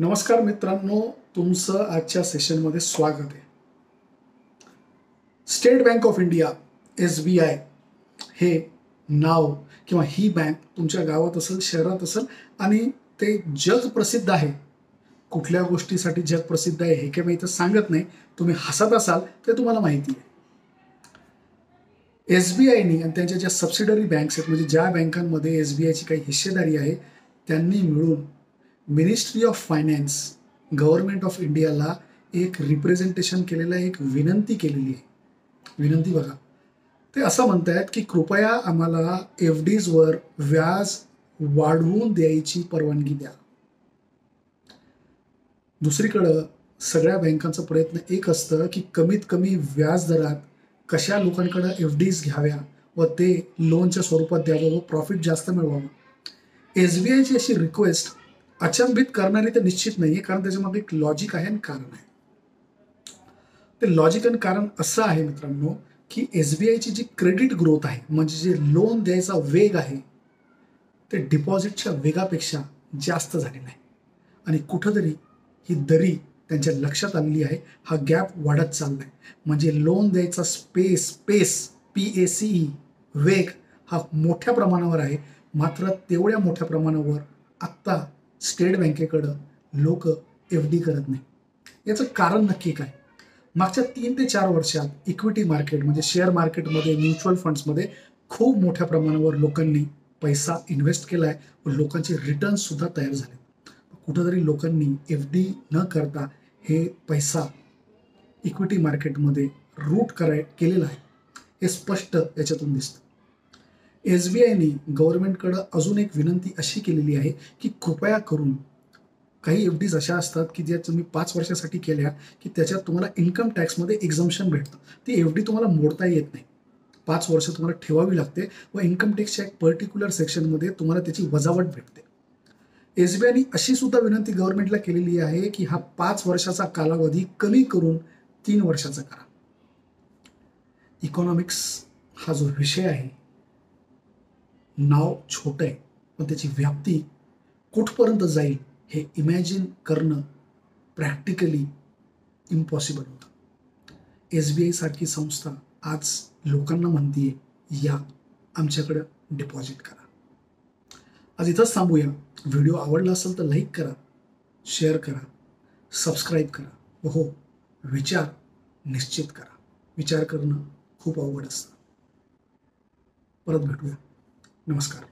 नमस्कार मित्रांनो, तुमचं आजच्या सेशनमध्ये स्वागत आहे. State bank of India SBI हे नाव किंवा ही बँक तुमच्या गावात असेल, शहरात असेल आणि ते जग प्रसिद्ध आहे. कुठल्या गोष्टीसाठी जग प्रसिद्ध आहे हे काही मी इथं सांगत नाही, तुम्ही हसत असाल ते तुम्हाला माहिती आहे. SBIनी आणि त्यांच्या ज्या सबसिडरी बँक्स आहेत, म्हणजे ज्या बँकांमध्ये SBIची काही हिस्सेदारी आहे, त्यांनी मिळून ministry of finance, government of इंडियाला एक रिप्रेझेंटेशन केलेलं, एक विनंती केलेली आहे. विनंती बघा, ते असं म्हणतायत की कृपया आम्हाला FDsवर व्याज वाढवून द्यायची परवानगी द्या. दुसरीकडं सगळ्या बँकांचा प्रयत्न एक असतं की कमीत कमी व्याज दरात कशा लोकांकडे FDs घ्याव्या व ते लोनच्या स्वरूपात द्यावं व प्रॉफिट जास्त मिळवावं. SBIची अशी रिक्वेस्ट अचंबित करणारी तर निश्चित नाही आहे, कारण त्याच्यामागे एक लॉजिक आहे आणि कारण आहे. ते लॉजिक आणि कारण असं आहे मित्रांनो की SBIची जी क्रेडिट ग्रोथ आहे, म्हणजे जे लोन द्यायचा वेग आहे, ते डिपॉझिटच्या वेगापेक्षा जास्त झालेला आहे आणि कुठंतरी ही दरी त्यांच्या लक्षात आलेली आहे. हा गॅप वाढत चालला आहे. म्हणजे लोन द्यायचा पेस PACE वेग हा मोठ्या प्रमाणावर आहे, मात्र तेवढ्या मोठ्या प्रमाणावर आत्ता स्टेट बँकेकडं लोक FD करत नाही. याचं कारण नक्की काय? मागच्या 3 ते 4 वर्षात इक्विटी मार्केट म्हणजे शेअर मार्केटमध्ये, म्युच्युअल फंड्समध्ये खूप मोठ्या प्रमाणावर लोकांनी पैसा इन्व्हेस्ट केला आहे व लोकांचे रिटर्न्स सुद्धा तयार झाले. कुठंतरी लोकांनी FD न करता हे पैसा इक्विटी मार्केटमध्ये रूट केलेला आहे, हे स्पष्ट याच्यातून दिसतं. SBIनी गव्हर्नमेंटकडं अजून एक विनंती अशी केलेली आहे की कृपया करून काही FDs अशा असतात की ज्या तुम्ही 5 वर्षासाठी केल्या की त्याच्यात तुम्हाला इन्कम टॅक्समध्ये एक्झम्पशन भेटतं. ती FD तुम्हाला मोडता येत नाही. 5 वर्ष तुम्हाला ठेवावी लागते व इन्कम टॅक्सच्या एक पर्टिक्युलर सेक्शनमध्ये तुम्हाला त्याची वजावट भेटते. SBIनी अशी सुद्धा विनंती गव्हर्नमेंटला केलेली आहे की हा 5 वर्षाचा कालावधी कमी करून 3 वर्षाचा करा. इकॉनॉमिक्स हा जो विषय आहे, नाव छोटं आहे पण त्याची व्याप्ती कुठपर्यंत जाईल हे इमॅजिन करणं प्रॅक्टिकली इम्पॉसिबल होतं. SBI सारखी संस्था आज लोकांना म्हणतीये, या आमच्याकडं डिपॉझिट करा. आज इथंच थांबूया. व्हिडिओ आवडला असेल तर लाईक करा, शेअर करा, सबस्क्राईब करा व हो, विचार निश्चित करा. विचार करणं खूप अवघड असतं. परत भेटूया. नमस्कार.